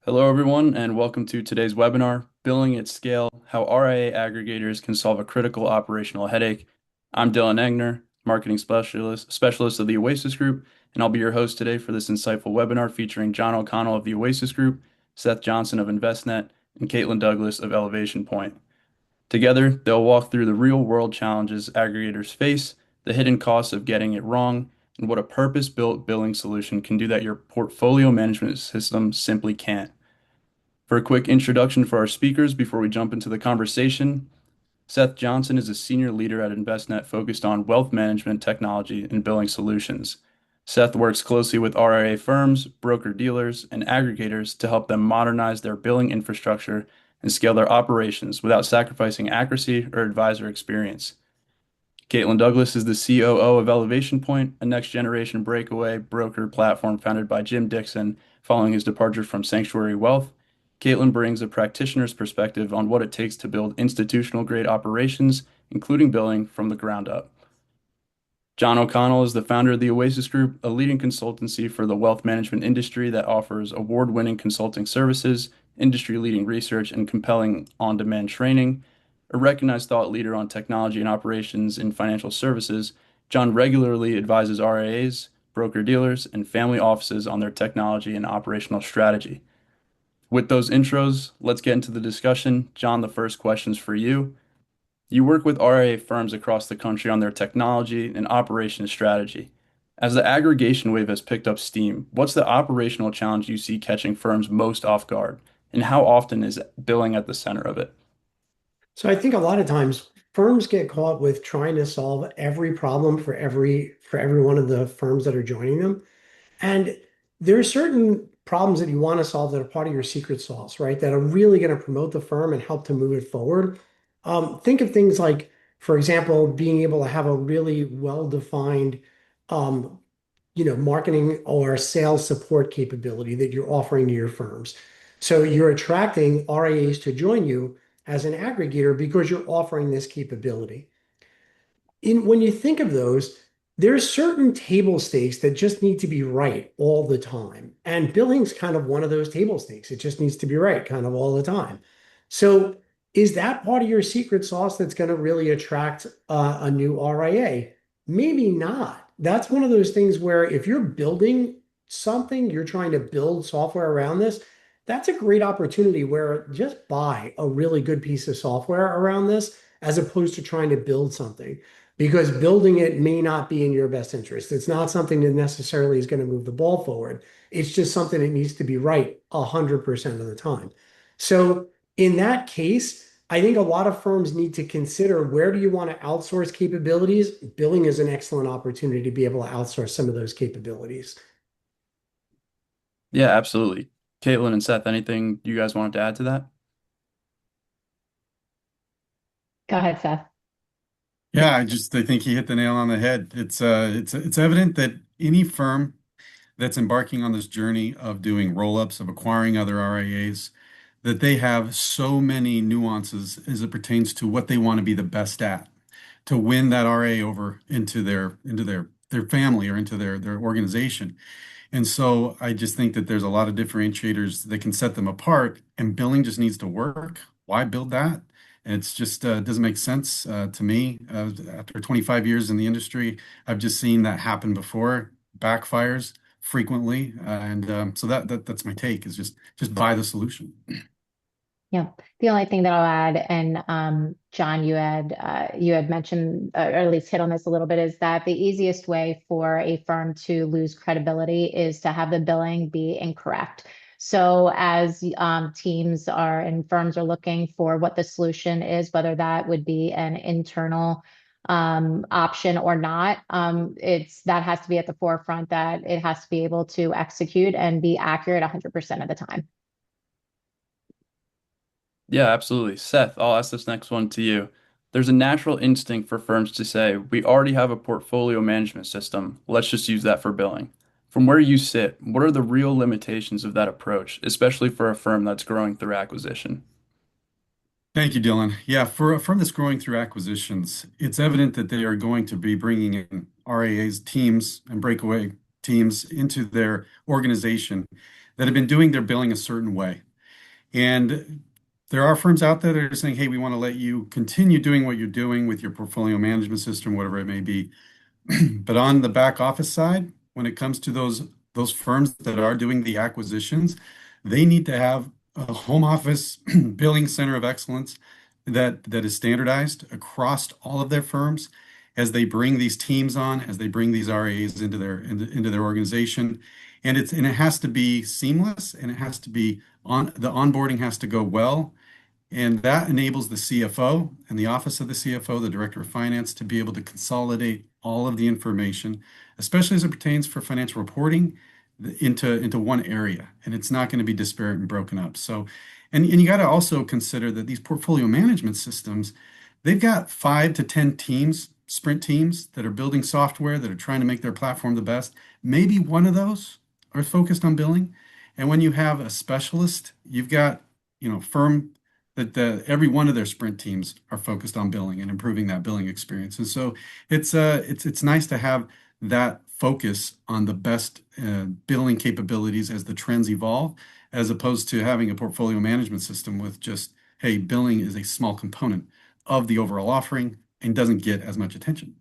Hello, everyone, and welcome to today's webinar, Billing at Scale, How RIA Aggregators Can Solve a Critical Operational Headache. I'm Dylan Egner, Marketing Specialist of the Oasis Group, and I'll be your host today for this insightful webinar featuring John O'Connell of the Oasis Group, Seth Johnson of Envestnet, and Caitlin Douglas of Elevation Point. Together, they'll walk through the real-world challenges aggregators face, the hidden costs of getting it wrong, and what a purpose-built billing solution can do that your portfolio management system simply can't. For a quick introduction for our speakers before we jump into the conversation, Seth Johnson is a senior leader at Envestnet focused on wealth management technology and billing solutions. Seth works closely with RIA firms, broker-dealers, and aggregators to help them modernize their billing infrastructure and scale their operations without sacrificing accuracy or advisor experience. Caitlin Douglas is the COO of Elevation Point, a next-generation breakaway broker platform founded by Jim Dixon following his departure from Sanctuary Wealth. Caitlin brings a practitioner's perspective on what it takes to build institutional-grade operations, including billing, from the ground up. John O'Connell is the founder of the Oasis Group, a leading consultancy for the wealth management industry that offers award-winning consulting services, industry-leading research, and compelling on-demand training. A recognized thought leader on technology and operations in financial services, John regularly advises RIAs, broker-dealers, and family offices on their technology and operational strategy. With those intros, let's get into the discussion. John, the first question's for you. You work with RIA firms across the country on their technology and operations strategy. As the aggregation wave has picked up steam, what's the operational challenge you see catching firms most off guard, and how often is billing at the center of it? So I think a lot of times firms get caught with trying to solve every problem for every one of the firms that are joining them. And there are certain problems that you want to solve that are part of your secret sauce, right? That are really going to promote the firm and help to move it forward. Think of things like, for example, being able to have a really well-defined, um, marketing or sales support capability that you're offering to your firms. So you're attracting RIAs to join you as an aggregator because you're offering this capability. When you think of those, there's certain table stakes that just need to be right all the time. And billing's kind of one of those table stakes. It just needs to be right kind of all the time. So is that part of your secret sauce that's going to really attract a new RIA? Maybe not. That's one of those things where if you're building something, you're trying to build software around this, that's a great opportunity where just buy a really good piece of software around this as opposed to trying to build something because building it may not be in your best interest. It's not something that necessarily is going to move the ball forward. It's just something that needs to be right 100% of the time. So in that case, I think a lot of firms need to consider where do you want to outsource capabilities? Billing is an excellent opportunity to be able to outsource some of those capabilities. Yeah, absolutely. Caitlin and Seth, anything you guys wanted to add to that? Go ahead, Seth. Yeah, I think he hit the nail on the head. It's evident that any firm that's embarking on this journey of doing roll-ups, of acquiring other RIAs, that they have so many nuances as it pertains to what they want to be the best at, to win that RA over into their family or into their organization. And so I just think that there's a lot of differentiators that can set them apart, and billing just needs to work. Why build that? And it's just doesn't make sense to me. After 25 years in the industry, I've just seen that happen before, backfires frequently, and so that's my take is just buy the solution. Yeah. The only thing that I'll add, and John, you had mentioned, or at least hit on this a little bit, is that the easiest way for a firm to lose credibility is to have the billing be incorrect. So as teams are and firms are looking for what the solution is, whether that would be an internal option or not, it's that has to be at the forefront, that it has to be able to execute and be accurate 100% of the time. Yeah, absolutely. Seth, I'll ask this next one to you. There's a natural instinct for firms to say, we already have a portfolio management system. Let's just use that for billing. From where you sit, what are the real limitations of that approach, especially for a firm that's growing through acquisition? Thank you, Dylan. Yeah, for a firm that's growing through acquisitions, it's evident that they are going to be bringing in RAAs teams and breakaway teams into their organization that have been doing their billing a certain way. And there are firms out there that are saying, hey, we want to let you continue doing what you're doing with your portfolio management system, whatever it may be. But on the back office side, when it comes to those firms that are doing the acquisitions, they need to have a home office billing center of excellence that is standardized across all of their firms as they bring these teams on, as they bring these RAs into their organization. And it has to be seamless, and it has to be on the onboarding has to go well. And that enables the CFO and the office of the CFO, the director of finance, to be able to consolidate all of the information, especially as it pertains for financial reporting, into one area. And it's not going to be disparate and broken up. So, and you got to also consider that these portfolio management systems, they've got 5 to 10 teams, sprint teams that are building software that are trying to make their platform the best. Maybe one of those are focused on billing. And when you have a specialist, you've got, firm that every one of their sprint teams are focused on billing and improving that billing experience. And so it's nice to have that focus on the best billing capabilities as the trends evolve, as opposed to having a portfolio management system with just, hey, billing is a small component of the overall offering and doesn't get as much attention.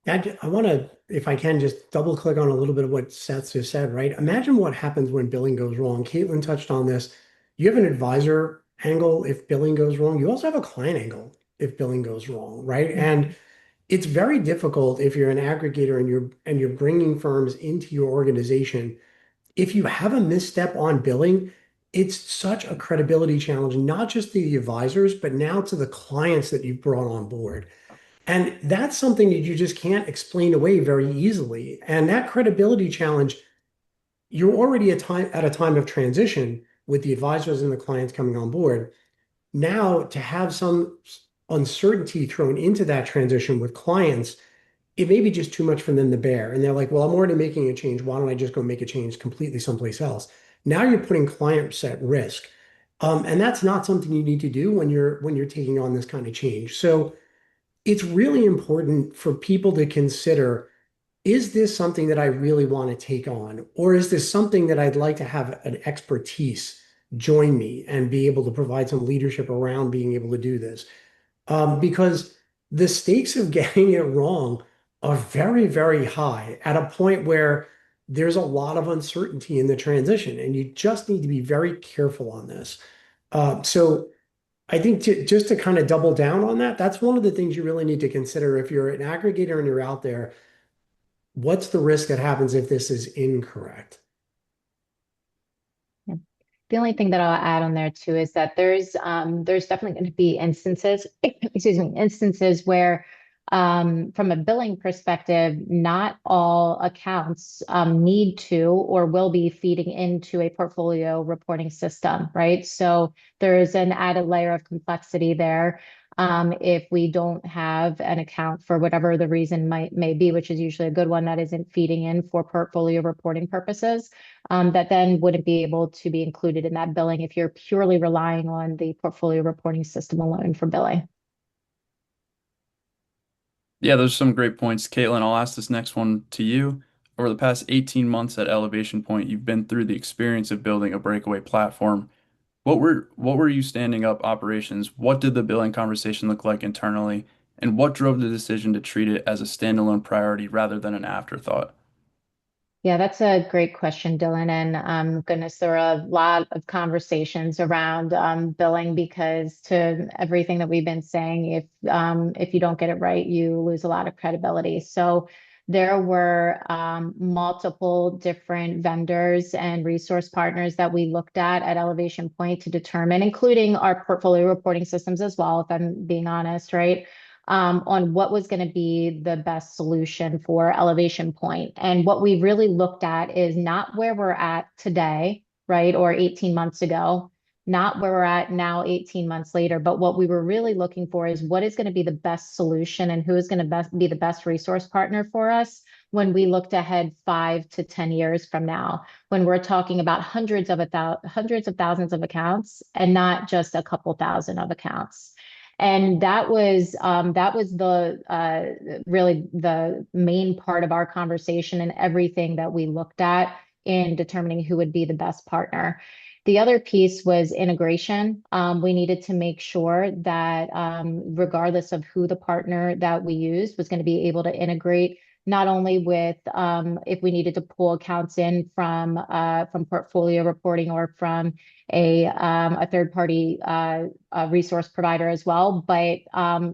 I want to, if I can, just double click on a little bit of what Seth just said, right? Imagine what happens when billing goes wrong. Caitlin touched on this. You have an advisor angle if billing goes wrong. You also have a client angle if billing goes wrong, right? And it's very difficult if you're an aggregator and you're bringing firms into your organization. If you have a misstep on billing, it's such a credibility challenge, not just to the advisors, but now to the clients that you've brought on board. And that's something that you just can't explain away very easily. And that credibility challenge, you're already at a time of transition with the advisors and the clients coming on board. Now, to have some uncertainty thrown into that transition with clients, it may be just too much for them to bear. And they're like, well, I'm already making a change. Why don't I just go make a change completely someplace else? Now you're putting clients at risk. And that's not something you need to do when you're taking on this kind of change. So it's really important for people to consider, is this something that I really want to take on? Or is this something that I'd like to have an expertise join me and be able to provide some leadership around being able to do this? Because the stakes of getting it wrong are very, very high at a point where there's a lot of uncertainty in the transition, and you just need to be very careful on this. So I think just to kind of double down on that, that's one of the things you really need to consider if you're an aggregator and you're out there. What's the risk that happens if this is incorrect? Yeah. The only thing that I'll add on there too is that there's definitely going to be instances, excuse me, instances where from a billing perspective, not all accounts need to or will be feeding into a portfolio reporting system, right? So there's an added layer of complexity there. If we don't have an account for whatever the reason may be, which is usually a good one that isn't feeding in for portfolio reporting purposes, that then wouldn't be able to be included in that billing if you're purely relying on the portfolio reporting system alone for billing. Yeah, those are some great points. Caitlin, I'll ask this next one to you. Over the past 18 months at Elevation Point, you've been through the experience of building a breakaway platform. What were you standing up operations? What did the billing conversation look like internally? And what drove the decision to treat it as a standalone priority rather than an afterthought? Yeah, that's a great question, Dylan. And goodness, there are a lot of conversations around billing because to everything that we've been saying, if you don't get it right, you lose a lot of credibility. So there were multiple different vendors and resource partners that we looked at Elevation Point to determine, including our portfolio reporting systems as well, if I'm being honest, right? On what was going to be the best solution for Elevation Point. And what we really looked at is not where we're at today, right? Or 18 months ago, not where we're at now, 18 months later, but what we were really looking for is what is going to be the best solution and who is going to be the best resource partner for us when we looked ahead 5 to 10 years from now, when we're talking about hundreds of thousands of accounts and not just a couple thousand of accounts. And that was the really the main part of our conversation and everything that we looked at in determining who would be the best partner. The other piece was integration. We needed to make sure that regardless of who the partner that we used was going to be able to integrate not only with if we needed to pull accounts in from portfolio reporting or from a third party resource provider as well, but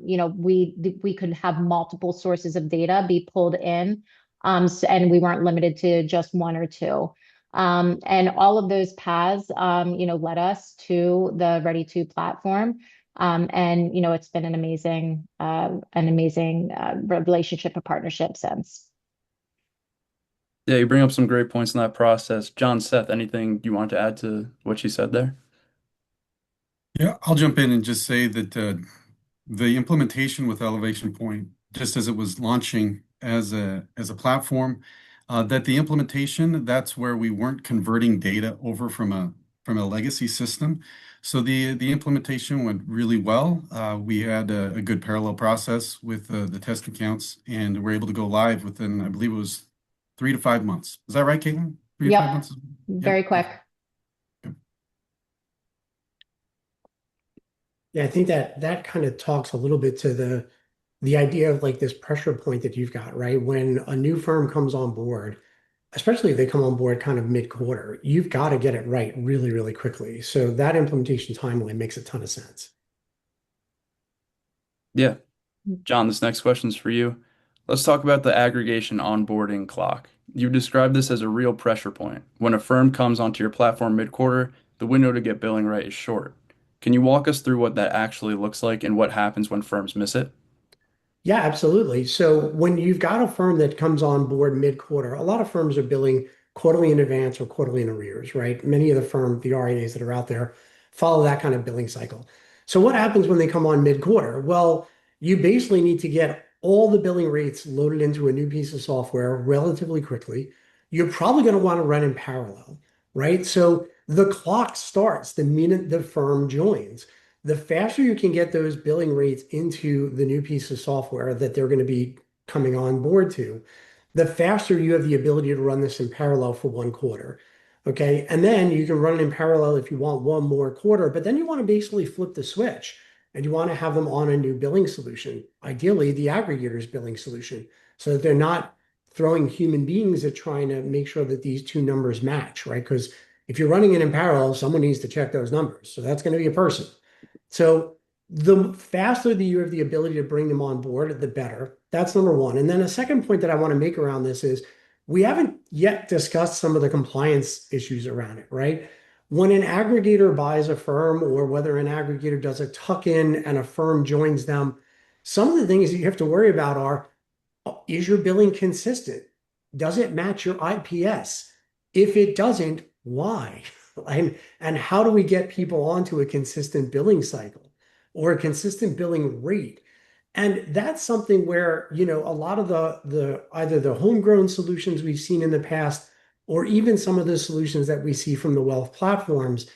we could have multiple sources of data be pulled in, and we weren't limited to just one or two. And all of those paths, led us to the Ready to platform. And it's been an amazing relationship and partnership since. Yeah, you bring up some great points in that process. John, Seth, anything you want to add to what you said there? Yeah, I'll jump in and just say that the implementation with Elevation Point, just as it was launching as a platform, that the implementation, that's where we weren't converting data over from a legacy system. So the implementation went really well. We had a good parallel process with the test accounts, and we're able to go live within, I believe it was 3 to 5 months. Is that right, Caitlin? 3 to 5 months? Yep, Yep. very quick. Yeah, I think that that kind of talks a little bit to the idea of like this pressure point that you've got, right? When a new firm comes on board, especially if they come on board kind of mid-quarter, you've got to get it right really, really quickly. So that implementation timeline makes a ton of sense. Yeah. John, this next question is for you. Let's talk about the aggregation onboarding clock. You described this as a real pressure point. When a firm comes onto your platform mid-quarter, the window to get billing right is short. Can you walk us through what that actually looks like and what happens when firms miss it? Yeah, absolutely. So when you've got a firm that comes on board mid-quarter, a lot of firms are billing quarterly in advance or quarterly in arrears, right? Many of the RIAs that are out there follow that kind of billing cycle. So what happens when they come on mid-quarter? Well, you basically need to get all the billing rates loaded into a new piece of software relatively quickly. You're probably going to want to run in parallel, right? So the clock starts the minute the firm joins. The faster you can get those billing rates into the new piece of software that they're going to be coming on board to, the faster you have the ability to run this in parallel for 1 quarter. Okay. And then you can run it in parallel if you want one more quarter, but then you want to basically flip the switch and you want to have them on a new billing solution, ideally the aggregators billing solution, so that they're not throwing human beings at trying to make sure that these two numbers match, right? Because if you're running it in parallel, someone needs to check those numbers. So that's going to be a person. So the faster that you have the ability to bring them on board, the better. That's number one. And then a second point that I want to make around this is we haven't yet discussed some of the compliance issues around it, right? When an aggregator buys a firm or whether an aggregator does a tuck-in and a firm joins them, some of the things that you have to worry about are, is your billing consistent? Does it match your IPS? If it doesn't, why? And how do we get people onto a consistent billing cycle or a consistent billing rate? And that's something where, a lot of the either the homegrown solutions we've seen in the past, or even some of the solutions that we see from the wealth platforms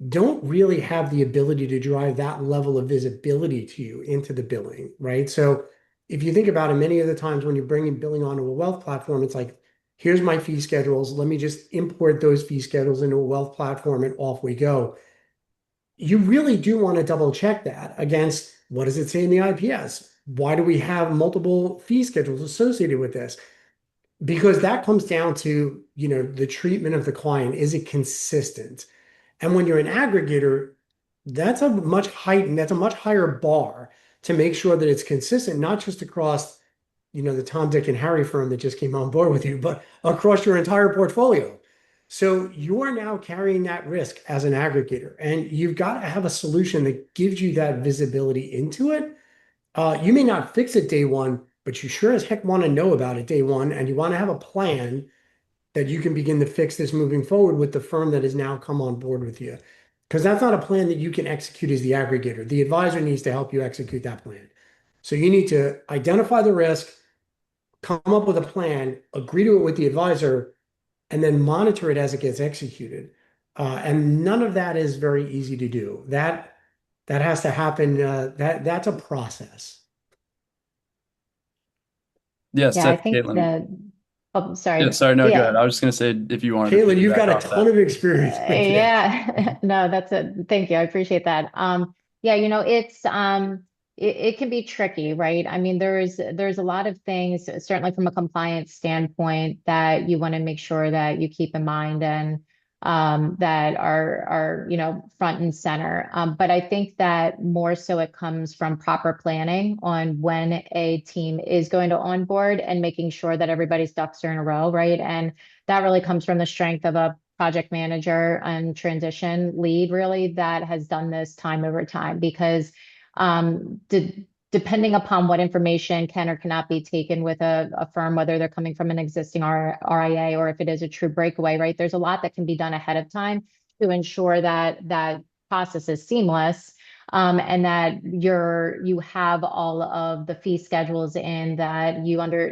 don't really have the ability to drive that level of visibility to you into the billing, right? So if you think about it, many of the times when you're bringing billing onto a wealth platform, it's like, here's my fee schedules. Let me just import those fee schedules into a wealth platform and off we go. You really do want to double check that against what does it say in the IPS? Why do we have multiple fee schedules associated with this? Because that comes down to, the treatment of the client. Is it consistent? And when you're an aggregator, that's a much higher bar to make sure that it's consistent, not just across, the Tom, Dick, and Harry firm that just came on board with you, but across your entire portfolio. So you're now carrying that risk as an aggregator, and you've got to have a solution that gives you that visibility into it. You may not fix it day one, but you sure as heck want to know about it day one, and you want to have a plan that you can begin to fix this moving forward with the firm that has now come on board with you. Because that's not a plan that you can execute as the aggregator. The advisor needs to help you execute that plan. So you need to identify the risk, come up with a plan, agree to it with the advisor, and then monitor it as it gets executed. And none of that is very easy to do. That has to happen. That's a process. Yeah, Yeah, I Seth, think Caitlin. that. Oh, Yeah, sorry. sorry, no, go ahead. Yeah. I was just gonna say if you wanted to Caitlin, you've piggyback got a off ton that. of experience with this. Yeah, no, that's a thank you. I appreciate that. Yeah, it's it can be tricky, right? I mean, there's a lot of things, certainly from a compliance standpoint, that you want to make sure that you keep in mind and that are front and center. But I think that more so it comes from proper planning on when a team is going to onboard and making sure that everybody's ducks are in a row, right? And that really comes from the strength of a project manager and transition lead really that has done this time over time because depending upon what information can or cannot be taken with a firm, whether they're coming from an existing RIA or if it is a true breakaway, right? There's a lot that can be done ahead of time to ensure that that process is seamless. And that you have all of the fee schedules in that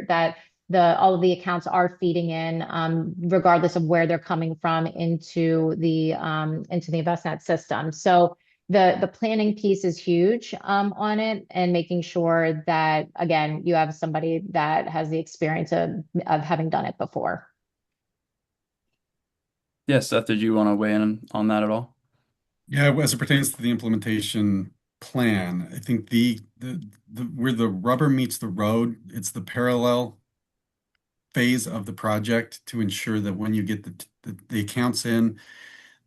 that the all of the accounts are feeding in, regardless of where they're coming from into the InvestNet system. So the planning piece is huge on it, and making sure that again you have somebody that has the experience of having done it before. Yeah, Seth, did you want to weigh in on that at all? Yeah, as it pertains to the implementation plan, I think the where the rubber meets the road, it's the parallel phase of the project to ensure that when you get the accounts in,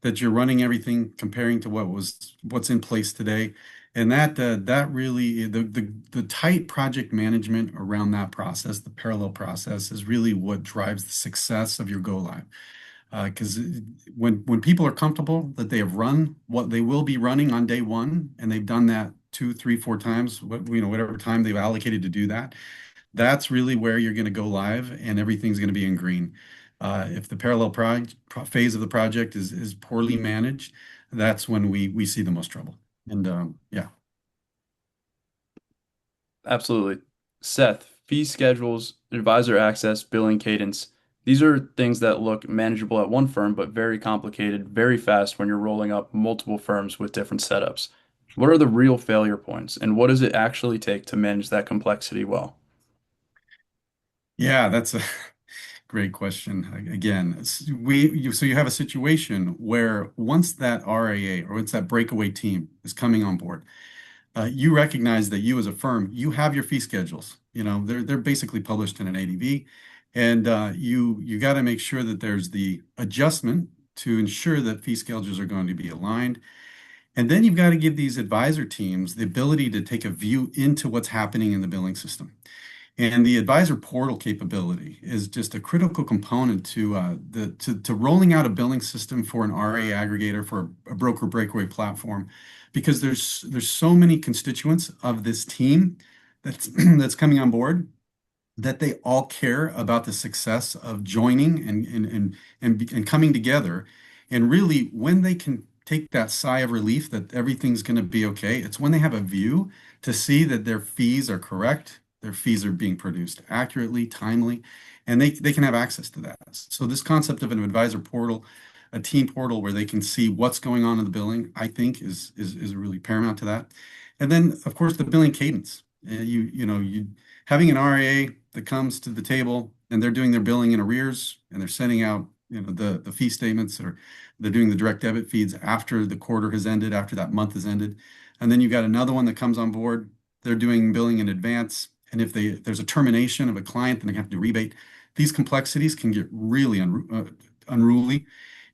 that you're running everything comparing to what's in place today. And that really the tight project management around that process, the parallel process, is really what drives the success of your go live. Because when people are comfortable that they have run what they will be running on day one, and they've done that two, three, four times, whatever time they've allocated to do that, that's really where you're going to go live, and everything's going to be in green. If the parallel phase of the project is poorly managed, that's when we see the most trouble. And yeah. Absolutely. Seth, fee schedules, advisor access, billing cadence. These are things that look manageable at one firm, but very complicated, very fast when you're rolling up multiple firms with different setups. What are the real failure points, and what does it actually take to manage that complexity well? Yeah, that's a great question. Again, so you have a situation where once that RIA or once that breakaway team is coming on board, you recognize that you as a firm, you have your fee schedules. They're basically published in an ADV, and you got to make sure that there's the adjustment to ensure that fee schedules are going to be aligned. And then you've got to give these advisor teams the ability to take a view into what's happening in the billing system. And the advisor portal capability is just a critical component to rolling out a billing system for an RA aggregator for a broker breakaway platform, because there's so many constituents of this team that's that's coming on board, that they all care about the success of joining and coming together. And really, when they can take that sigh of relief that everything's going to be okay, it's when they have a view to see that their fees are correct, their fees are being produced accurately, timely, and they can have access to that. So this concept of an advisor portal, a team portal where they can see what's going on in the billing, I think is really paramount to that. And then, of course, the billing cadence. You having an RIA that comes to the table and they're doing their billing in arrears, and they're sending out the fee statements, or they're doing the direct debit feeds after the quarter has ended, after that month has ended. And then you've got another one that comes on board, they're doing billing in advance. And if there's a termination of a client, then they have to do rebate. These complexities can get really unruly,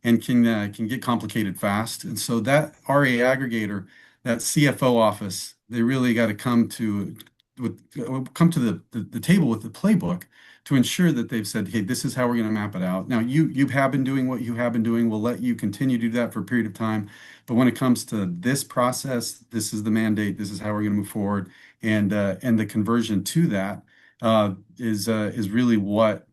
and can get complicated fast. And so that RA aggregator, that CFO office, they really got to come to the table with the playbook to ensure that they've said, hey, this is how we're going to map it out. Now, you have been doing what you have been doing. We'll let you continue to do that for a period of time. But when it comes to this process, this is the mandate. This is how we're going to move forward. And the conversion to that is really what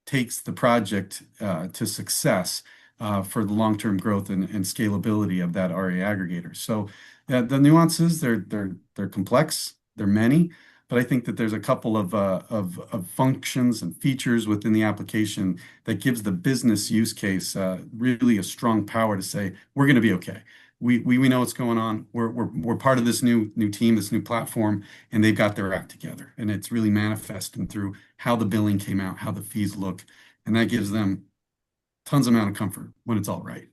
takes the project to success for the long-term growth and scalability of that RA aggregator. So the nuances, they're complex, they're many, but I think that there's a couple of functions and features within the application that gives the business use case really a strong power to say, we're going to be okay. we know what's going on. We're part of this new team, this new platform, and they've got their act together. And it's really manifesting through how the billing came out, how the fees look, and that gives them tons amount of comfort when it's all right.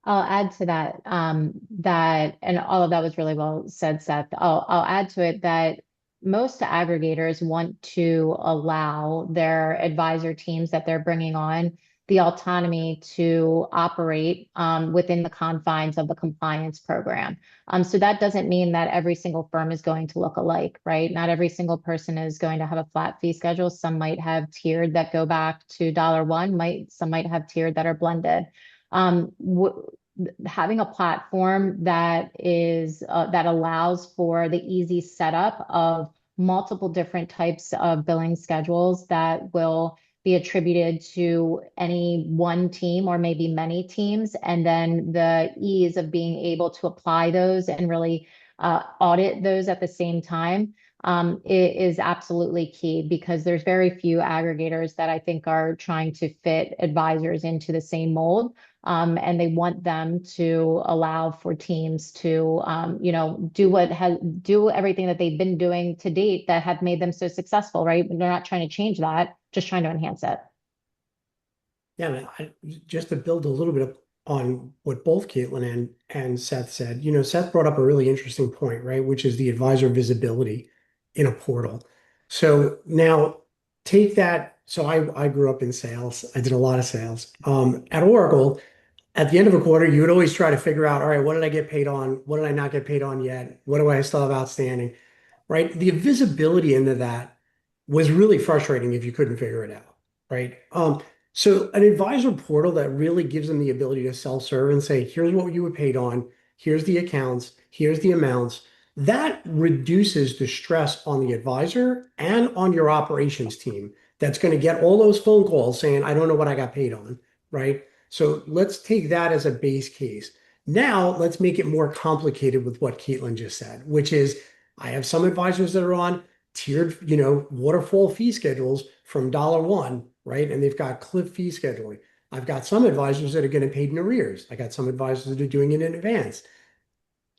I'll add to that, and all of that was really well said, Seth. I'll add to it that most aggregators want to allow their advisor teams that they're bringing on the autonomy to operate within the confines of the compliance program. So that doesn't mean that every single firm is going to look alike, right? Not every single person is going to have a flat fee schedule. Some might have tiered that go back to $1, some might have tiered that are blended. Um, Having a platform that is that allows for the easy setup of multiple different types of billing schedules that will be attributed to any one team or maybe many teams, and then the ease of being able to apply those and really audit those at the same time it is absolutely key, because there's very few aggregators that I think are trying to fit advisors into the same mold. And they want them to allow for teams to, do everything that they've been doing to date that have made them so successful, right? They're not trying to change that, just trying to enhance it. Yeah, just to build a little bit on what both Caitlin and Seth said, Seth brought up a really interesting point, right? Which is the advisor visibility in a portal. So now take that. So I grew up in sales. I did a lot of sales. At Oracle, at the end of a quarter, you would always try to figure out, all right, what did I get paid on? What did I not get paid on yet? What do I still have outstanding? Right? The visibility into that was really frustrating if you couldn't figure it out, right? So an advisor portal that really gives them the ability to self-serve and say, here's what you were paid on, here's the accounts, here's the amounts, that reduces the stress on the advisor and on your operations team that's going to get all those phone calls saying, I don't know what I got paid on, right? So let's take that as a base case. Now let's make it more complicated with what Caitlin just said, which is I have some advisors that are on tiered, waterfall fee schedules from $1, right? And they've got cliff fee scheduling. I've got some advisors that are getting paid in arrears. I got some advisors that are doing it in advance.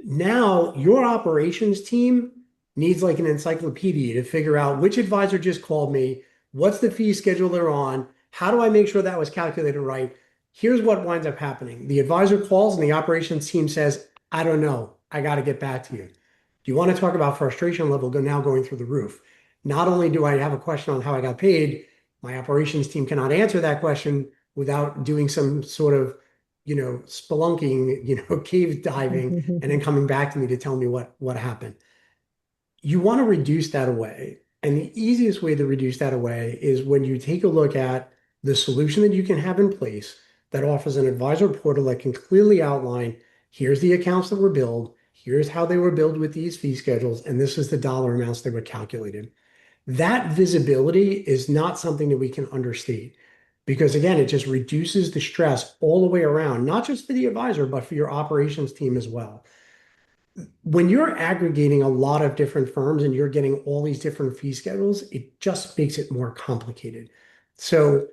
Now your operations team needs like an encyclopedia to figure out which advisor just called me, what's the fee schedule they're on, how do I make sure that was calculated right? Here's what winds up happening. The advisor calls and the operations team says, I don't know. I got to get back to you. Do you want to talk about frustration level now going through the roof? Not only do I have a question on how I got paid, my operations team cannot answer that question without doing some sort of, spelunking, cave diving, and then coming back to me to tell me what happened. You want to reduce that away. And the easiest way to reduce that away is when you take a look at the solution that you can have in place that offers an advisor portal that can clearly outline, here's the accounts that were billed, here's how they were billed with these fee schedules, and this is the dollar amounts that were calculated. That visibility is not something that we can understate, because again, it just reduces the stress all the way around, not just for the advisor, but for your operations team as well. When you're aggregating a lot of different firms and you're getting all these different fee schedules, it just makes it more complicated. So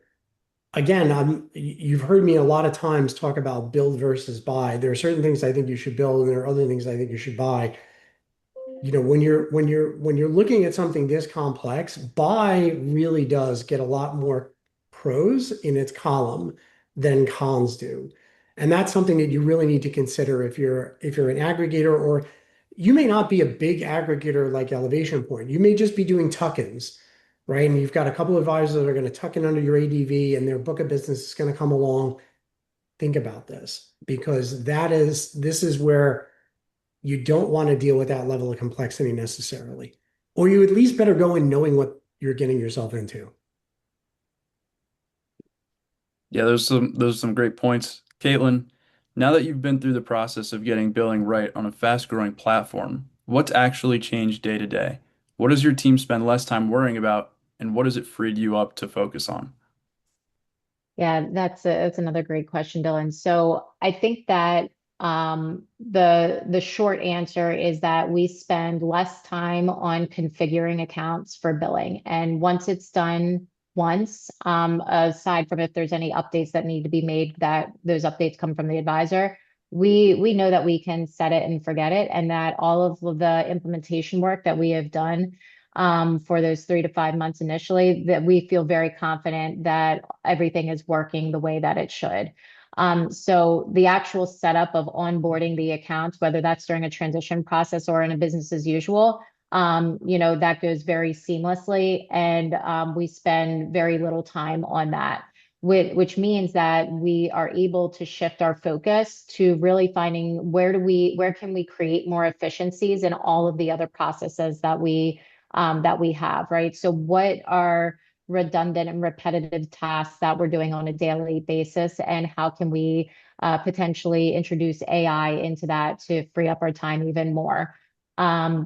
again, you've heard me a lot of times talk about build versus buy. There are certain things I think you should build, and there are other things I think you should buy. When you're looking at something this complex, buy really does get a lot more pros in its column than cons do. And that's something that you really need to consider if you're an aggregator, or you may not be a big aggregator like Elevation Point. You may just be doing tuck-ins, right? And you've got a couple of advisors that are going to tuck in under your ADV and their book of business is going to come along. Think about this, because this is where you don't want to deal with that level of complexity necessarily. Or you at least better go in knowing what you're getting yourself into. Yeah, those are some great points. Caitlin, now that you've been through the process of getting billing right on a fast-growing platform, what's actually changed day to day? What does your team spend less time worrying about, and what has it freed you up to focus on? Yeah, that's another great question, Dylan. So I think that the short answer is that we spend less time on configuring accounts for billing. And once it's done aside from if there's any updates that need to be made, that those updates come from the advisor, we know that we can set it and forget it, and that all of the implementation work that we have done for those 3 to 5 months initially, that we feel very confident that everything is working the way that it should. So the actual setup of onboarding the accounts, whether that's during a transition process or in a business as usual, that goes very seamlessly, and we spend very little time on that, which means that we are able to shift our focus to really finding where can we create more efficiencies in all of the other processes that we have, right? So what are redundant and repetitive tasks that we're doing on a daily basis, and how can we potentially introduce AI into that to free up our time even more?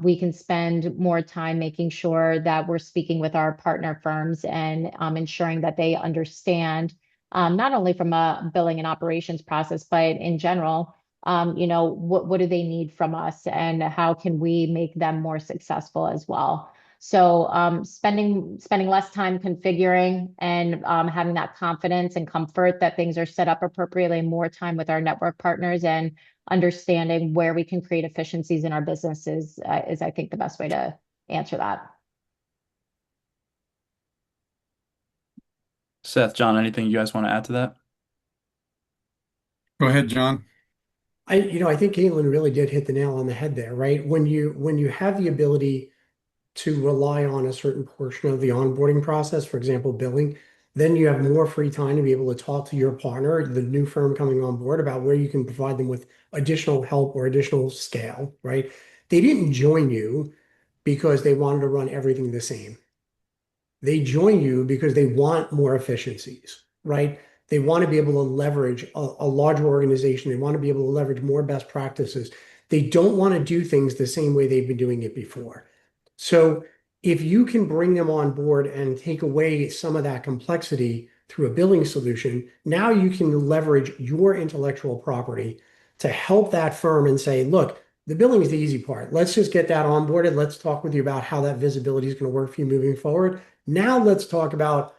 We can spend more time making sure that we're speaking with our partner firms and ensuring that they understand, not only from a billing and operations process, but in general, what do they need from us, and how can we make them more successful as well? So spending less time configuring and having that confidence and comfort that things are set up appropriately, more time with our network partners, and understanding where we can create efficiencies in our businesses is, I think, the best way to answer that. Seth, John, anything you guys want to add to that? Go ahead, John. I think Caitlin really did hit the nail on the head there, right? When you have the ability to rely on a certain portion of the onboarding process, for example, billing, then you have more free time to be able to talk to your partner, the new firm coming on board, about where you can provide them with additional help or additional scale, right? They didn't join you because they wanted to run everything the same. They join you because they want more efficiencies, right? They want to be able to leverage a larger organization. They want to be able to leverage more best practices. They don't want to do things the same way they've been doing it before. So if you can bring them on board and take away some of that complexity through a billing solution, now you can leverage your intellectual property to help that firm and say, look, the billing is the easy part. Let's just get that onboarded. Let's talk with you about how that visibility is going to work for you moving forward. Now let's talk about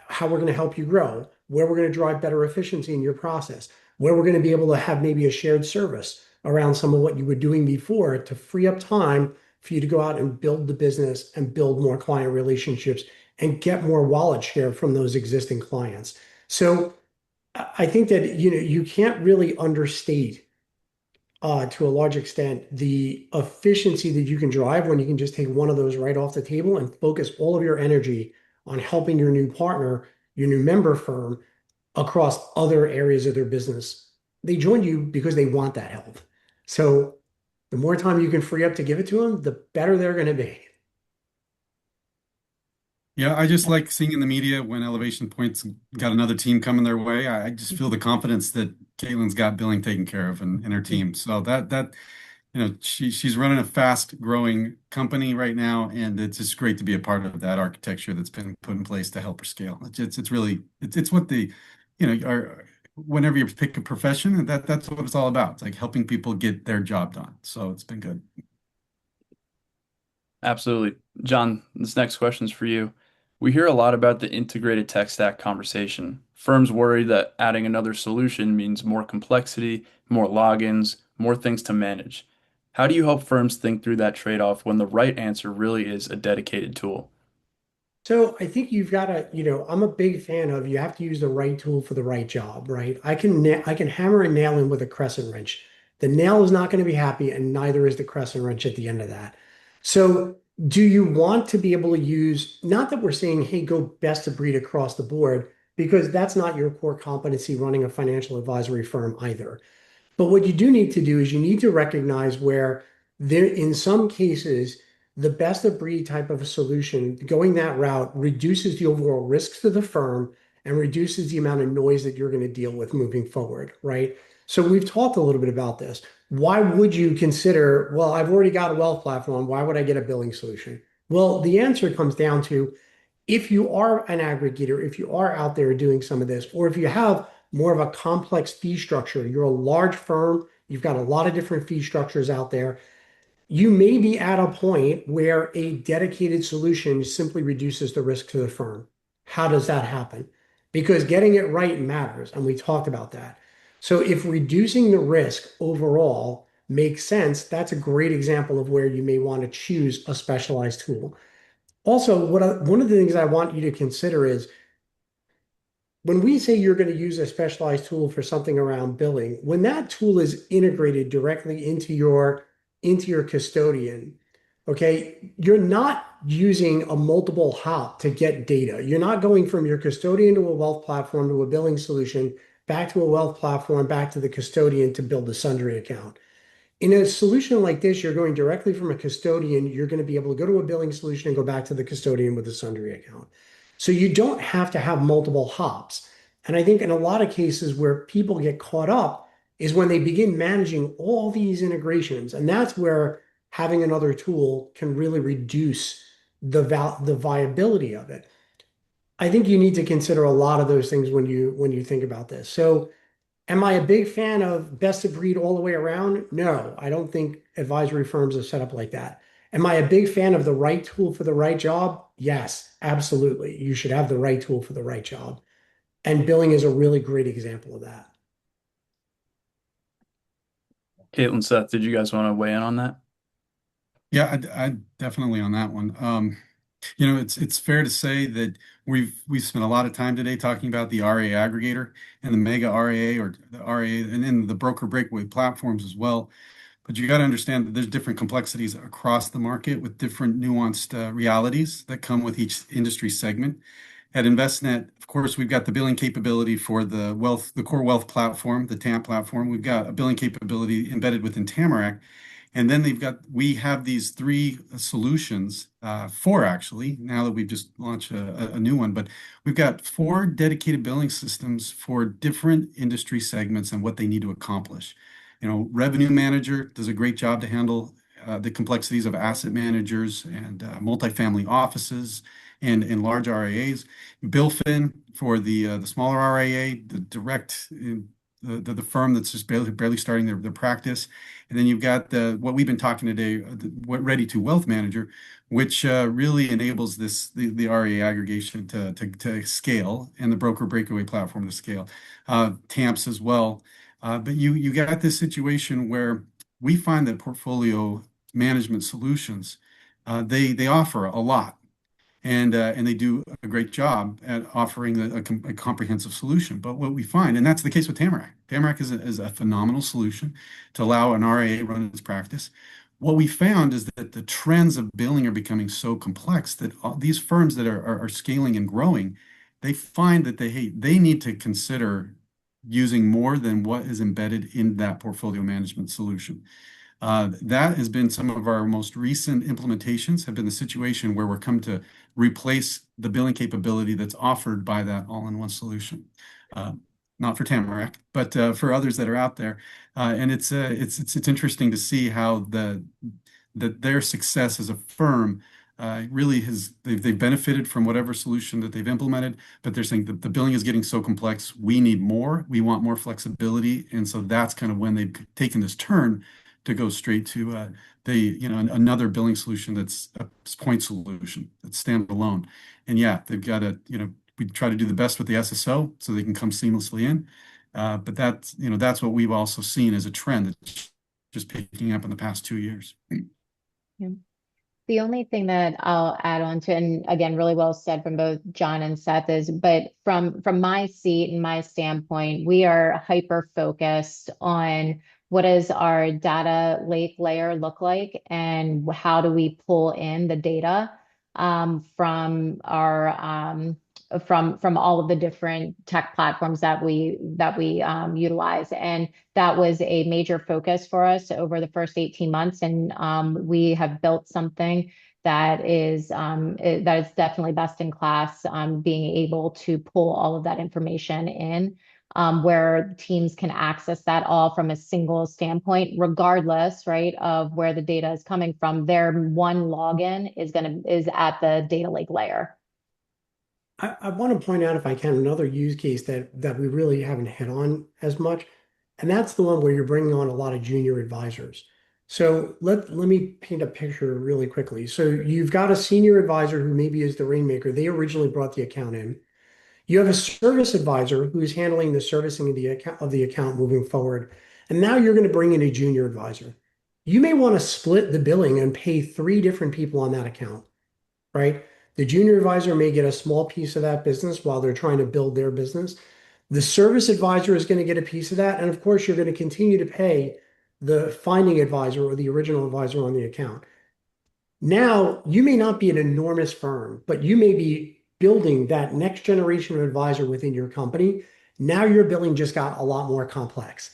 how we're going to help you grow, where we're going to drive better efficiency in your process, where we're going to be able to have maybe a shared service around some of what you were doing before to free up time for you to go out and build the business and build more client relationships and get more wallet share from those existing clients. So I think that you can't really understate to a large extent the efficiency that you can drive when you can just take one of those right off the table and focus all of your energy on helping your new partner, your new member firm across other areas of their business. They join you because they want that help. So the more time you can free up to give it to them, the better they're going to be. Yeah, I just like seeing in the media when Elevation Point's got another team coming their way. I just feel the confidence that Caitlin's got billing taken care of and her team. So she's running a fast growing company right now, and it's just great to be a part of that architecture that's been put in place to help her scale. It's really it's what are whenever you pick a profession, that's what it's all about. It's like helping people get their job done. So it's been good. Absolutely. John, this next question is for you. We hear a lot about the integrated tech stack conversation. Firms worry that adding another solution means more complexity, more logins, more things to manage. How do you help firms think through that trade-off when the right answer really is a dedicated tool? So I think you've got to, I'm a big fan of you have to use the right tool for the right job, right? I can hammer a nail in with a crescent wrench. The nail is not going to be happy, and neither is the crescent wrench at the end of that. So do you want to be able to use, not that we're saying, hey, go best of breed across the board, because that's not your core competency running a financial advisory firm either. But what you do need to do is you need to recognize where there, in some cases, the best of breed type of a solution, going that route reduces the overall risks to the firm and reduces the amount of noise that you're going to deal with moving forward, right? So we've talked a little bit about this. Why would you consider, well, I've already got a wealth platform. Why would I get a billing solution? Well, the answer comes down to if you are an aggregator, if you are out there doing some of this, or if you have more of a complex fee structure, you're a large firm, you've got a lot of different fee structures out there, you may be at a point where a dedicated solution simply reduces the risk to the firm. How does that happen? Because getting it right matters, and we talked about that. So if reducing the risk overall makes sense, that's a great example of where you may want to choose a specialized tool. Also, one of the things I want you to consider is when we say you're going to use a specialized tool for something around billing, when that tool is integrated directly into your custodian, okay, you're not using a multiple hop to get data. You're not going from your custodian to a wealth platform to a billing solution, back to a wealth platform, back to the custodian to build a sundry account. In a solution like this, you're going directly from a custodian. You're going to be able to go to a billing solution and go back to the custodian with a sundry account. So you don't have to have multiple hops. And I think in a lot of cases where people get caught up is when they begin managing all these integrations. And that's where having another tool can really reduce the viability of it. I think you need to consider a lot of those things when you think about this. So am I a big fan of best of breed all the way around? No, I don't think advisory firms are set up like that. Am I a big fan of the right tool for the right job? Yes, absolutely. You should have the right tool for the right job. And billing is a really great example of that. Caitlin, Seth, did you guys want to weigh in on that? Yeah, I definitely on that one. It's fair to say that we've spent a lot of time today talking about the RIA aggregator and the mega RIA or the RIA and then the broker breakaway platforms as well. But you got to understand that there's different complexities across the market with different nuanced realities that come with each industry segment. At Envestnet, of course, we've got the billing capability for the core wealth platform, the TAMP platform. We've got a billing capability embedded within Tamarac. And then we have these three solutions, four actually, now that we've just launched a new one, but we've got four dedicated billing systems for different industry segments and what they need to accomplish. Revenue manager does a great job to handle the complexities of asset managers and multifamily offices and large RIAs. BillFin for the smaller RIA, the direct the firm that's just barely starting their practice. And then you've got what we've been talking today, Ready to Wealth Manager, which really enables the RIA aggregation to scale and the broker breakaway platform to scale. TAMPs as well. But you got this situation where we find that portfolio management solutions, they offer a lot and they do a great job at offering a comprehensive solution. But what we find, and that's the case with Tamarac. Tamarac is a phenomenal solution to allow an RIA run its practice. What we found is that the trends of billing are becoming so complex that these firms that are scaling and growing, they find that they need to consider using more than what is embedded in that portfolio management solution. That has been some of our most recent implementations have been the situation where we're come to replace the billing capability that's offered by that all-in-one solution. Not for Tamarac, but for others that are out there. And it's interesting to see how that their success as a firm really they've benefited from whatever solution that they've implemented, but they're saying that the billing is getting so complex, we need more, we want more flexibility. And so that's kind of when they've taken this turn to go straight to another billing solution that's a point solution that's standalone. And yeah, they've got we try to do the best with the SSO so they can come seamlessly in. But that's what we've also seen as a trend that's just picking up in the past 2 years. Yeah. The only thing that I'll add on to, and again, really well said from both John and Seth, is, but from my seat and my standpoint, we are hyper focused on what does our data lake layer look like, and how do we pull in the data from our from all of the different tech platforms that we utilize. And that was a major focus for us over the first 18 months. And we have built something that is definitely best in class, being able to pull all of that information in, where teams can access that all from a single standpoint, regardless, right, of where the data is coming from. Their one login is at the data lake layer. I want to point out, if I can, another use case that we really haven't hit on as much, and that's the one where you're bringing on a lot of junior advisors. So let me paint a picture really quickly. So you've got a senior advisor who maybe is the rainmaker. They originally brought the account in. You have a service advisor who's handling the servicing of the account moving forward. And now you're going to bring in a junior advisor. You may want to split the billing and pay three different people on that account, right? The junior advisor may get a small piece of that business while they're trying to build their business. The service advisor is going to get a piece of that. And of course, you're going to continue to pay the finding advisor or the original advisor on the account. Now, you may not be an enormous firm, but you may be building that next generation of advisor within your company. Now your billing just got a lot more complex.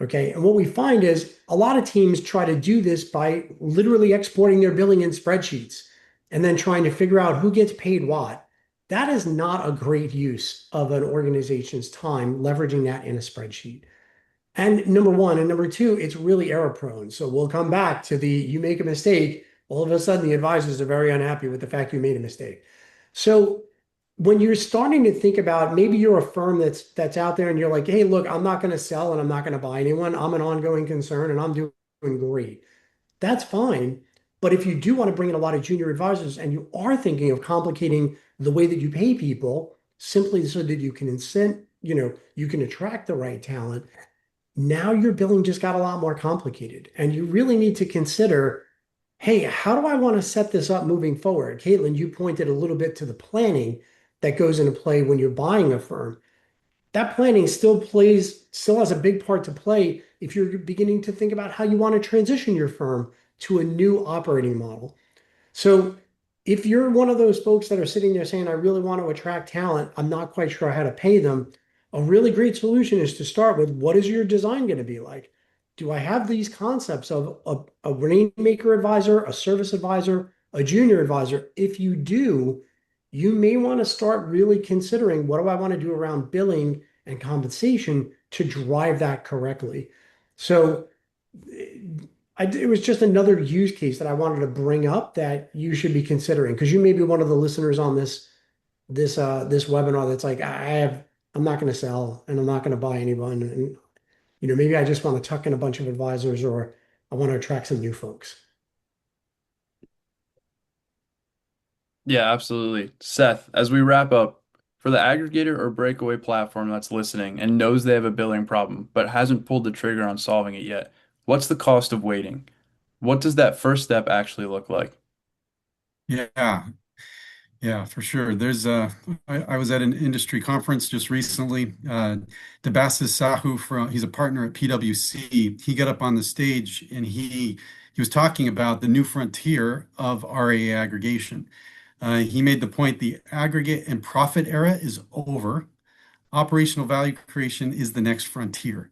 Okay. And what we find is a lot of teams try to do this by literally exporting their billing in spreadsheets and then trying to figure out who gets paid what. That is not a great use of an organization's time leveraging that in a spreadsheet. And number one, and number two, it's really error prone. So we'll come back to the you make a mistake, all of a sudden the advisors are very unhappy with the fact you made a mistake. So when you're starting to think about maybe you're a firm that's out there and you're like, hey, look, I'm not going to sell and I'm not going to buy anyone. I'm an ongoing concern and I'm doing great. That's fine. But if you do want to bring in a lot of junior advisors and you are thinking of complicating the way that you pay people simply so that you can incent, you can attract the right talent, now your billing just got a lot more complicated. And you really need to consider, hey, how do I want to set this up moving forward? Caitlin, you pointed a little bit to the planning that goes into play when you're buying a firm. That planning still has a big part to play if you're beginning to think about how you want to transition your firm to a new operating model. So if you're one of those folks that are sitting there saying, I really want to attract talent, I'm not quite sure how to pay them, a really great solution is to start with what is your design going to be like? Do I have these concepts of a rainmaker advisor, a service advisor, a junior advisor? If you do, you may want to start really considering what do I want to do around billing and compensation to drive that correctly. So it was just another use case that I wanted to bring up that you should be considering because you may be one of the listeners on this webinar that's like I'm not going to sell and I'm not going to buy anyone and maybe I just want to tuck in a bunch of advisors or I want to attract some new folks. Yeah, absolutely. Seth, as we wrap up, for the aggregator or breakaway platform that's listening and knows they have a billing problem but hasn't pulled the trigger on solving it yet, what's the cost of waiting? What does that first step actually look like? Yeah, yeah, for sure. I was at an industry conference just recently. Debasis Sahu he's a partner at PwC. He got up on the stage and he was talking about the new frontier of RIA aggregation. He made the point the aggregate and profit era is over. Operational value creation is the next frontier.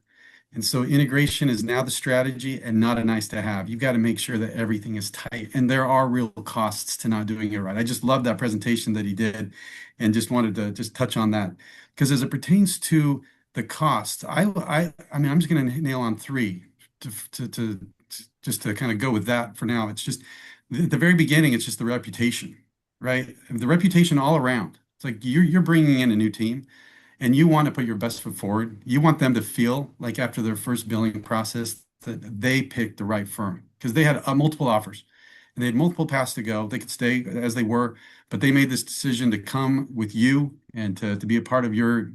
And so integration is now the strategy and not a nice to have. You've got to make sure that everything is tight. And there are real costs to not doing it right. I just love that presentation that he did and just wanted to just touch on that. Because as it pertains to the cost, I mean, I'm just going to nail on three to just to kind of go with that for now. It's just the very beginning, it's just the reputation, right? The reputation all around. It's like you're bringing in a new team and you want to put your best foot forward. You want them to feel like after their first billing process that they picked the right firm because they had multiple offers and they had multiple paths to go. They could stay as they were, but they made this decision to come with you and to be a part of your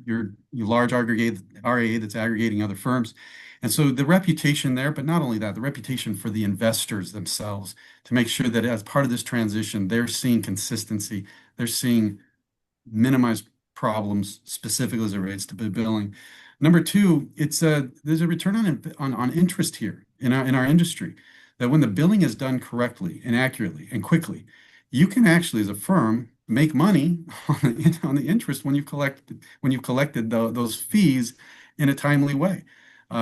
large aggregate RIA that's aggregating other firms. And so the reputation there, but not only that, the reputation for the investors themselves to make sure that as part of this transition, they're seeing consistency, they're seeing minimized problems specifically as it relates to billing. Number two, there's a return on interest here in our industry that when the billing is done correctly and accurately and quickly, you can actually as a firm make money on the interest when you've collected those fees in a timely way.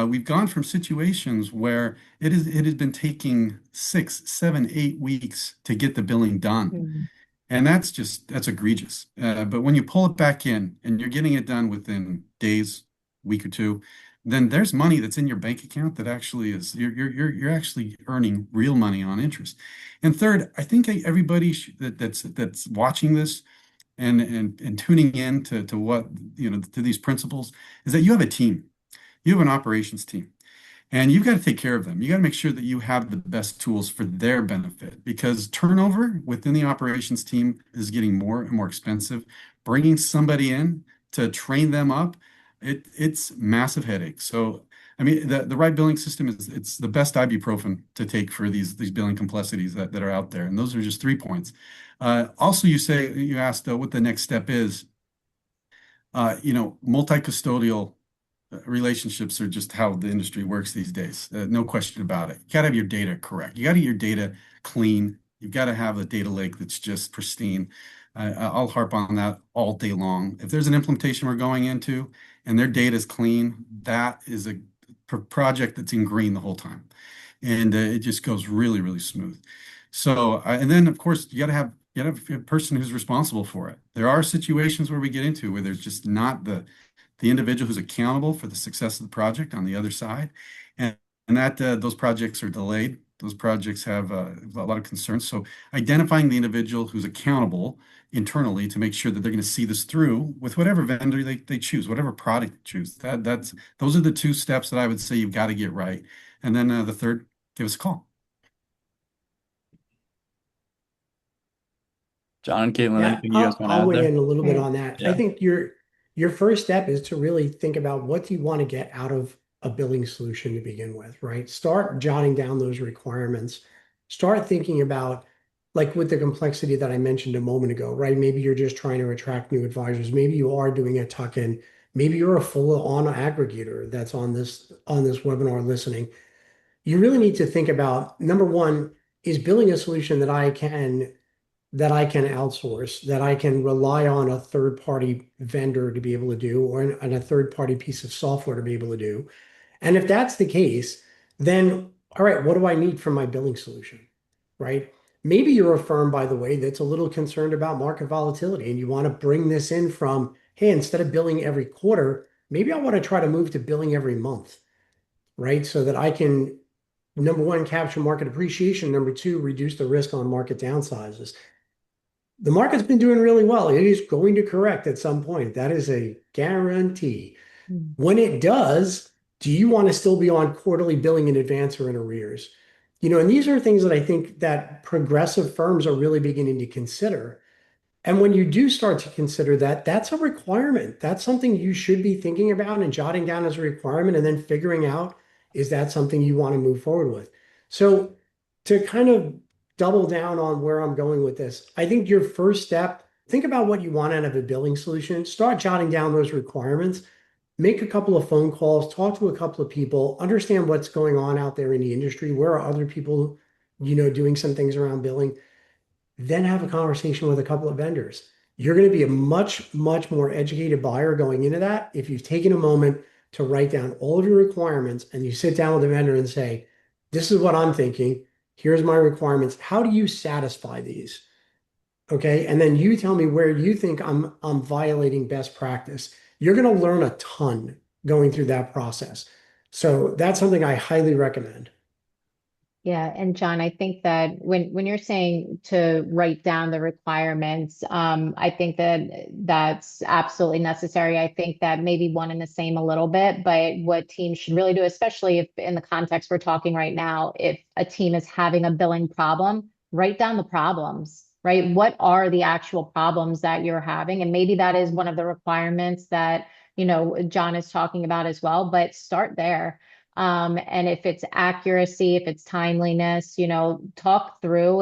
We've gone from situations where it has been taking 6, 7, 8 weeks to get the billing done. Mhm. And that's egregious. But when you pull it back in and you're getting it done within days, week or two, then there's money that's in your bank account that actually is you're actually earning real money on interest. And third, I think everybody that's watching this and tuning in to what to these principles is that you have a team, you have an operations team. And you've got to take care of them. You got to make sure that you have the best tools for their benefit because turnover within the operations team is getting more and more expensive. bringing somebody in to train them up, it's massive headache. So, I mean, the right billing system it's the best ibuprofen to take for these billing complexities that are out there. And those are just 3 points. Also, you asked what the next step is. Multi-custodial relationships are just how the industry works these days. No question about it. You got to have your data correct. You got to get your data clean. You've got to have a data lake that's just pristine. I'll harp on that all day long. If there's an implementation we're going into and their data is clean, that is a project that's in green the whole time. And it just goes really, really smooth. So, and then of course, you got to have a person who's responsible for it. There are situations where we get into where there's just not the individual who's accountable for the success of the project on the other side, and that those projects are delayed. Those projects have a lot of concerns. So identifying the individual who's accountable internally to make sure that they're going to see this through with whatever vendor they choose, whatever product they choose. Those are the 2 steps that I would say you've got to get right. And then the third, give us a call. John and Caitlin, Yeah, anything you guys want to I'll add weigh there? in a little bit Right. on that. I Yeah. think your first step is to really think about what do you want to get out of a billing solution to begin with, right? Start jotting down those requirements. Start thinking about, like with the complexity that I mentioned a moment ago, right? Maybe you're just trying to attract new advisors. Maybe you are doing a tuck-in. Maybe you're a full-on aggregator that's on this webinar listening. You really need to think about, number one, is billing a solution that I can outsource, that I can rely on a third party vendor to be able to do, or a third party piece of software to be able to do. And if that's the case, then all right, what do I need from my billing solution? Right? Maybe you're a firm, by the way, that's a little concerned about market volatility and you want to bring this in from, hey, instead of billing every quarter, maybe I want to try to move to billing every month, right? So that I can, number one, capture market appreciation, number two, reduce the risk on market downsizes. The market's been doing really well. It is going to correct at some point. That is a guarantee. Mm. When it does, do you want to still be on quarterly billing in advance or in arrears? And these are things that I think that progressive firms are really beginning to consider. And when you do start to consider that, that's a requirement. That's something you should be thinking about and jotting down as a requirement and then figuring out, is that something you want to move forward with? So to kind of double down on where I'm going with this, I think your first step, think about what you want out of a billing solution, start jotting down those requirements, make a couple of phone calls, talk to a couple of people, understand what's going on out there in the industry. Where are other people, doing some things around billing? Then have a conversation with a couple of vendors. You're going to be a much, much more educated buyer going into that if you've taken a moment to write down all of your requirements and you sit down with the vendor and say, this is what I'm thinking. Here's my requirements. How do you satisfy these? Okay. And then you tell me where you think I'm violating best practice. You're going to learn a ton going through that process. So that's something I highly recommend. Yeah, and John, I think that when you're saying to write down the requirements, I think that that's absolutely necessary. I think that maybe one and the same a little bit, but what teams should really do, especially if in the context we're talking right now, if a team is having a billing problem, write down the problems, right? What are the actual problems that you're having? And maybe that is one of the requirements that, John is talking about as well, but start there. And if it's accuracy, if it's timeliness, talk through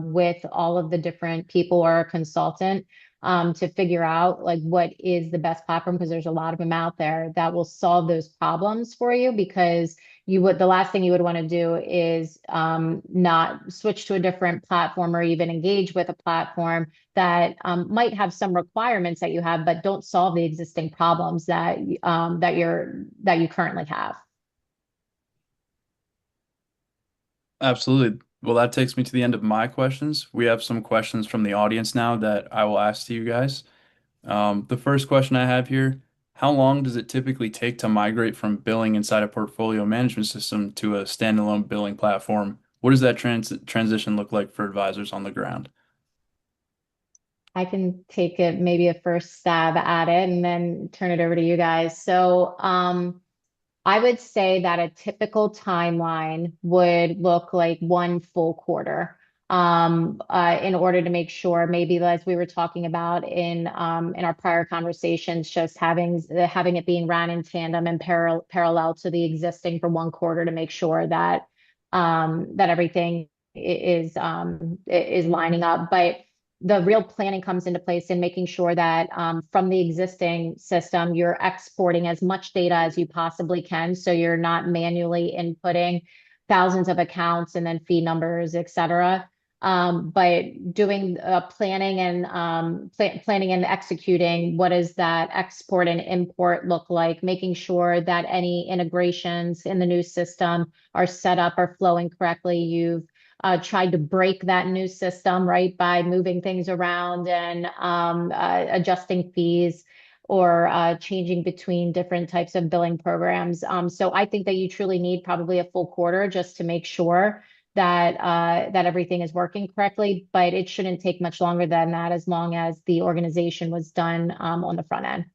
with all of the different people or a consultant to figure out like what is the best platform, because there's a lot of them out there that will solve those problems for you. Because the last thing you would want to do is not switch to a different platform or even engage with a platform that might have some requirements that you have, but don't solve the existing problems that you currently have. Absolutely. Well, that takes me to the end of my questions. We have some questions from the audience now that I will ask to you guys. The first question I have here, how long does it typically take to migrate from billing inside a portfolio management system to a standalone billing platform? What does that transition look like for advisors on the ground? I can take it maybe a first stab at it and then turn it over to you guys. So, I would say that a typical timeline would look like one full quarter. in order to make sure, maybe as we were talking about in our prior conversations, just having it being ran in tandem and parallel to the existing for one quarter to make sure that that everything is lining up. But the real planning comes into place in making sure that from the existing system, you're exporting as much data as you possibly can. So you're not manually inputting thousands of accounts and then fee numbers, et cetera. But doing planning and planning and executing, what does that export and import look like? Making sure that any integrations in the new system are set up or flowing correctly. You've tried to break that new system, right, by moving things around and adjusting fees or changing between different types of billing programs. So I think that you truly need probably a full quarter just to make sure that that everything is working correctly, but it shouldn't take much longer than that as long as the organization was done on the front end.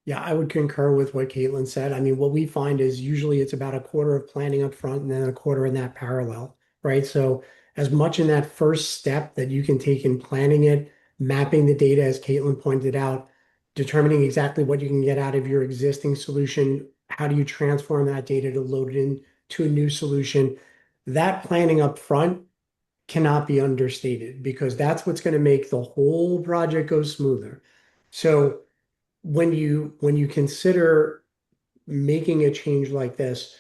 Yeah, I would concur with what Caitlin said. I mean, what we find is usually it's about a quarter of planning up front and then a quarter in that parallel, right? So as much in that first step that you can take in planning it, mapping the data, as Caitlin pointed out, determining exactly what you can get out of your existing solution, how do you transform that data to load it into a new solution? That planning up front cannot be understated because that's what's going to make the whole project go smoother. So when you consider making a change like this,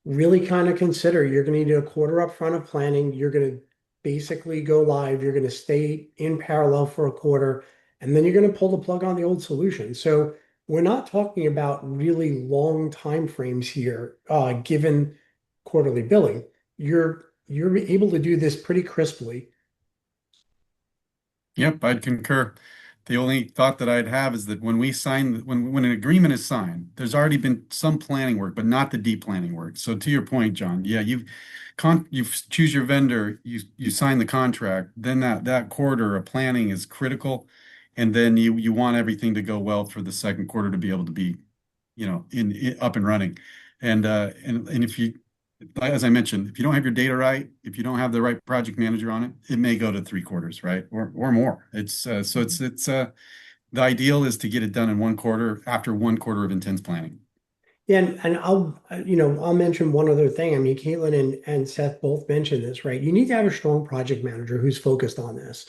really kind of consider you're going to need a quarter up front of planning. You're going to basically go live. You're going to stay in parallel for a quarter, and then you're going to pull the plug on the old solution. So we're not talking about really long time frames here, given quarterly billing. You're able to do this pretty crisply. Yep, I'd concur. The only thought that I'd have is that when we sign, when an agreement is signed, there's already been some planning work, but not the deep planning work. So to your point, John, yeah, you choose your vendor, you sign the contract, then that quarter of planning is critical, and then you want everything to go well for the second quarter to be able to be, in up and running. And if you, as I mentioned, if you don't have your data right, if you don't have the right project manager on it, it may go to three quarters, right? Or more. It's the ideal is to get it done in one quarter after one quarter of intense planning. Yeah, and I'll mention one other thing. I mean, Caitlin and Seth both mentioned this, right? You need to have a strong project manager who's focused on this.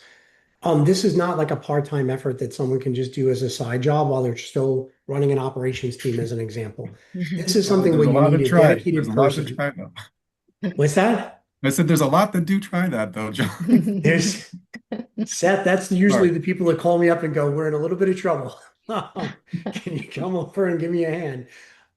This is not like a part-time effort that someone can just do as a side job while they're still running an operations team, as an example. This is Well, something there's where a you lot need to a try. There's dedicated a lot to person. try though. What's that? I said there's a lot that do try that though, John. There's Seth, that's usually Sorry. the people that call me up and go, "We're in a little bit of trouble. Can you come over and give me a hand?"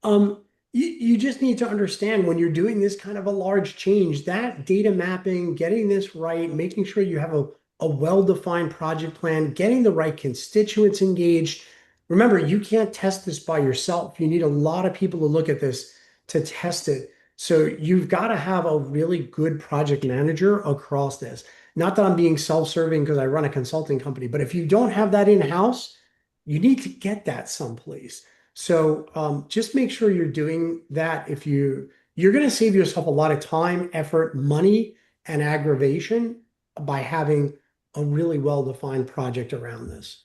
Um, you just need to understand when you're doing this kind of a large change, that data mapping, getting this right, making sure you have a well-defined project plan, getting the right constituents engaged. Remember, you can't test this by yourself. You need a lot of people to look at this to test it. So you've got to have a really good project manager across this. Not that I'm being self-serving because I run a consulting company, but if you don't have that in-house, you need to get that someplace. So just make sure you're doing that. If you're going to save yourself a lot of time, effort, money, and aggravation by having a really well-defined project around this.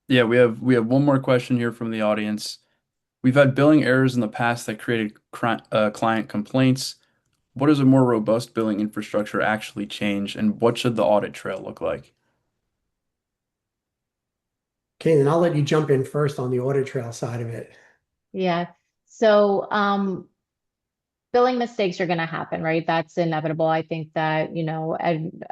Yeah, we have one more question here from the audience. We've had billing errors in the past that created client complaints. What does a more robust billing infrastructure actually change, and what should the audit trail look like? Okay, then I'll let you jump in first on the audit trail side of it. Yeah. So, billing mistakes are going to happen, right? That's inevitable. I think that,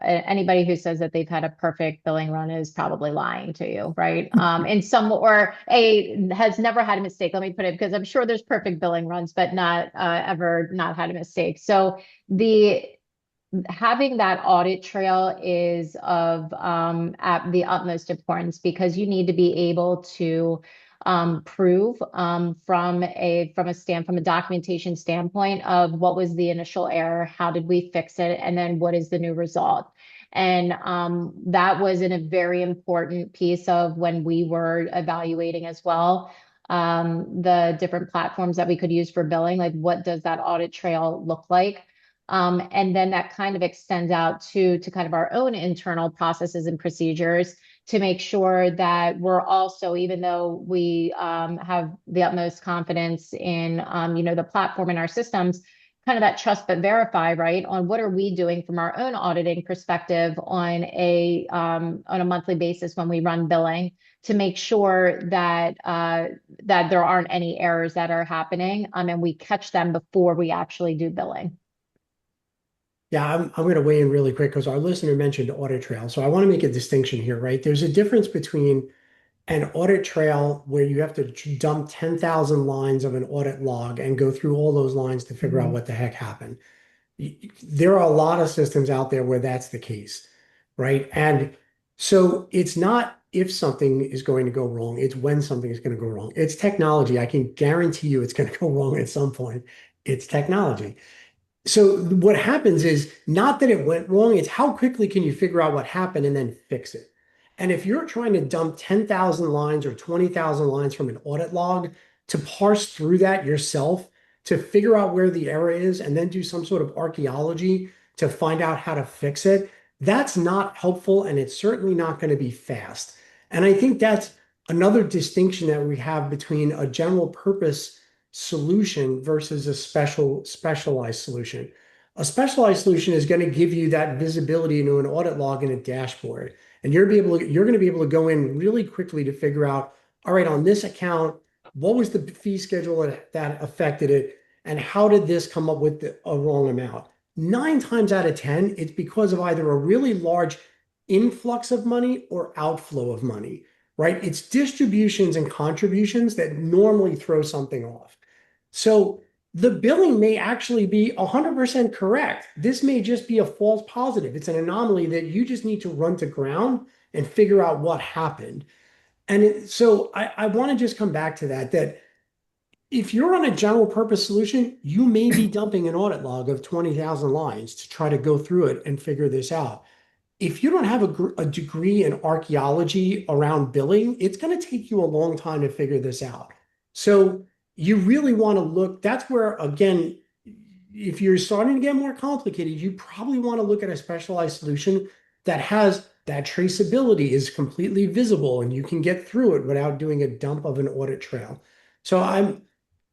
anybody who says that they've had a perfect billing run is probably lying to you, right? In some or a has never had a mistake. Let me put it because I'm sure there's perfect billing runs, but not ever not had a mistake. So the having that audit trail is of at the utmost importance because you need to be able to prove from a documentation standpoint of what was the initial error, how did we fix it, and then what is the new result. And that was in a very important piece of when we were evaluating as well. the different platforms that we could use for billing, like what does that audit trail look like? And then that kind of extends out to kind of our own internal processes and procedures to make sure that we're also, even though we have the utmost confidence in the platform and our systems, kind of that trust but verify, right? On what are we doing from our own auditing perspective on a monthly basis when we run billing to make sure that that there aren't any errors that are happening, and we catch them before we actually do billing. Yeah, I'm going to weigh in really quick because our listener mentioned audit trail. So I want to make a distinction here, right? There's a difference between an audit trail where you have to dump 10,000 lines of an audit log and go through all those lines to figure out Mhm. what the heck happened. There are a lot of systems out there where that's the case, right? And so it's not if something is going to go wrong, it's when something is going to go wrong. It's technology. I can guarantee you it's going to go wrong at some point. It's technology. So what happens is not that it went wrong, it's how quickly can you figure out what happened and then fix it. And if you're trying to dump 10,000 lines or 20,000 lines from an audit log to parse through that yourself to figure out where the error is and then do some sort of archaeology to find out how to fix it, that's not helpful and it's certainly not going to be fast. And I think that's another distinction that we have between a general purpose solution versus a specialized solution. A specialized solution is going to give you that visibility into an audit log and a dashboard. And you're going to be able to go in really quickly to figure out, all right, on this account, what was the fee schedule that affected it? And how did this come up with a wrong amount? 9 times out of 10, it's because of either a really large influx of money or outflow of money, right? It's distributions and contributions that normally throw something off. So the billing may actually be 100% correct. This may just be a false positive. It's an anomaly that you just need to run to ground and figure out what happened. So I want to just come back to that if you're on a general purpose solution, you may be dumping an audit log of 20,000 lines to try to go through it and figure this out. If you don't have a degree in archaeology around billing, it's going to take you a long time to figure this out. So you really want to look, that's where, again, if you're starting to get more complicated, you probably want to look at a specialized solution that has that traceability is completely visible and you can get through it without doing a dump of an audit trail. So I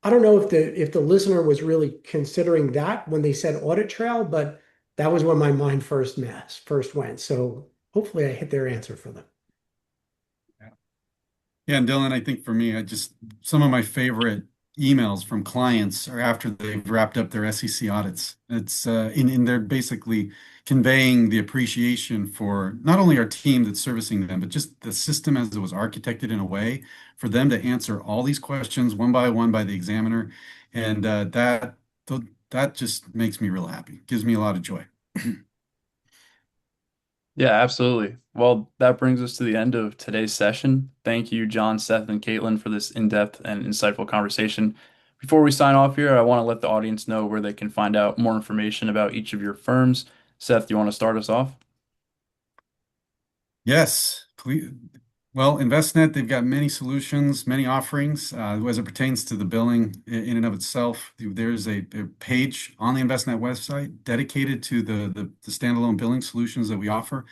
don't know if the listener was really considering that when they said audit trail, but that was where my mind first went. So hopefully I hit their answer for them. Yeah, and Dylan, I think for me, I just some of my favorite emails from clients are after they've wrapped up their SEC audits. It's in they're basically conveying the appreciation for not only our team that's servicing them, but just the system as it was architected in a way for them to answer all these questions one by one by the examiner, and that just makes me real happy. Gives me a lot of joy. Yeah, absolutely. Well, that brings us to the end of today's session. Thank you, John, Seth, and Caitlin, for this in-depth and insightful conversation. Before we sign off here, I want to let the audience know where they can find out more information about each of your firms. Seth, do you want to start us off? Yes, please. Well, Envestnet, they've got many solutions, many offerings as it pertains to the billing in and of itself. There's a page on the Envestnet website dedicated to the standalone billing solutions that we offer.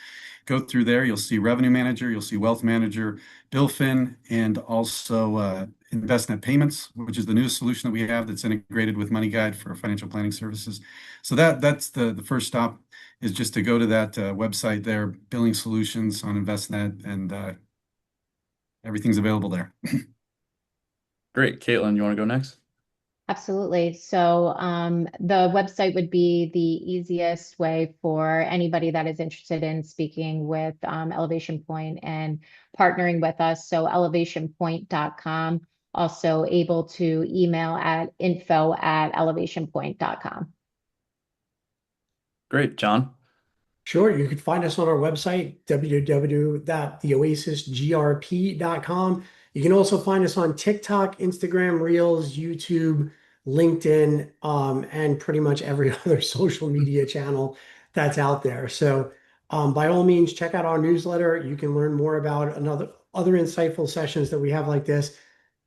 Go through there, you'll see Revenue Manager, you'll see Wealth Manager, BillFin, and also Envestnet Payments, which is the newest solution that we have that's integrated with MoneyGuide for financial planning services. So that's the first stop is just to go to that website there, Billing Solutions on Envestnet, and everything's available there. Great. Caitlin, you want to go next? Absolutely. So the website would be the easiest way for anybody that is interested in speaking with Elevation Point and partnering with us. So elevationpoint.com. Also able to email at info@elevationpoint.com. Great. John? Sure, you can find us on our website, www.theoasisgrp.com. You can also find us on TikTok, Instagram, Reels, YouTube, LinkedIn, and pretty much every other social media channel that's out there. So, by all means, check out our newsletter. You can learn more about other insightful sessions that we have like this.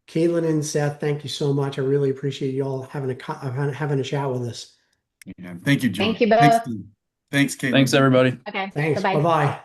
Caitlin and Seth, thank you so much. I really appreciate you all having a chat with us. Yeah, thank you, Thank John. you Thanks, both. Steve. Thanks, Thanks, Caitlin. everybody. Okay, Thanks. bye-bye. Bye-bye.